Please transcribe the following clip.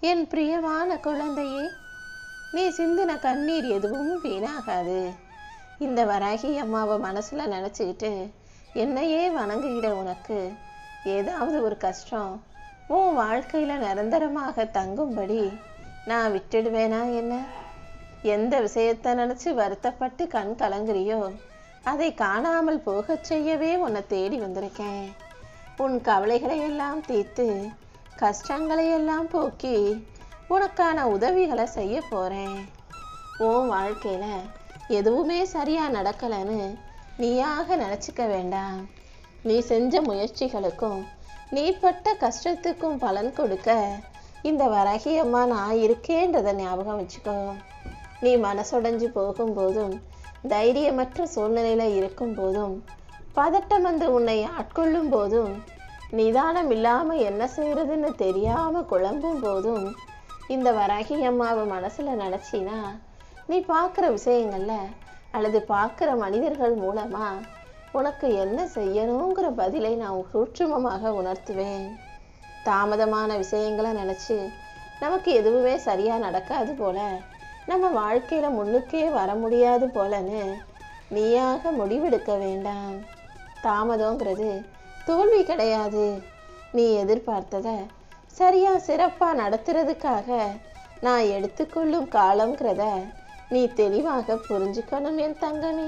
என் பிரியமான குழந்தையே, நீ சிந்தின கண்ணீர் எதுவும் வீணாகாது. இந்த வராகி அம்மாவை மனசுல நினைச்சுக்கிட்டு என்னையே வணங்குகிற உனக்கு ஏதாவது ஒரு கஷ்டம் உன் வாழ்க்கையில நிரந்தரமாக தங்கும்படி நான் விட்டுடுவேனா என்ன? எந்த விஷயத்தை நினைச்சு வருத்தப்பட்டு கண் கலங்குறியோ அதை காணாமல் போகச் செய்யவே உன்னை தேடி வந்திருக்கேன். உன் கவலைகளை எல்லாம் தீர்த்து கஷ்டங்களை எல்லாம் போக்கி உனக்கான உதவிகளை செய்ய போறேன். உன் வாழ்க்கையில எதுவுமே சரியா நடக்கலைன்னு நீயாக நினைச்சுக்க வேண்டாம். நீ செஞ்ச முயற்சிகளுக்கும் நீ பட்ட கஷ்டத்துக்கும் பலன் கொடுக்க இந்த வராகி அம்மா நான் இருக்கேன்றதை ஞாபகம் வச்சுக்கோ. நீ மனசுடைஞ்சு போகும்போதும் தைரியமற்ற சூழ்நிலையில இருக்கும் போதும் பதட்டம் வந்து உன்னை ஆட்கொள்ளும் போதும் நிதானம் இல்லாம என்ன செய்யறதுன்னு தெரியாம குழம்பும் போதும் இந்த வராகி அம்மாவை மனசுல நினைச்சினா நீ பார்க்குற விஷயங்கள்ல அல்லது பார்க்குற மனிதர்கள் மூலமா உனக்கு என்ன செய்யணுங்கிற பதிலை நான் சூட்சுமமாக உணர்த்துவேன். தாமதமான விஷயங்களை நினைச்சு நமக்கு எதுவுமே சரியா நடக்காது போல, நம்ம வாழ்க்கையில முன்னுக்கே வர முடியாது போலன்னு நீயாக முடிவெடுக்க வேண்டாம். தாமதங்கிறது தோல்வி கிடையாது. நீ எதிர்பார்த்தத சரியா சிறப்பா நடத்துறதுக்காக நான் எடுத்துக்கொள்ளும் காலம்ங்கிறத நீ தெளிவாக புரிஞ்சுக்கணும் என் தங்கமே.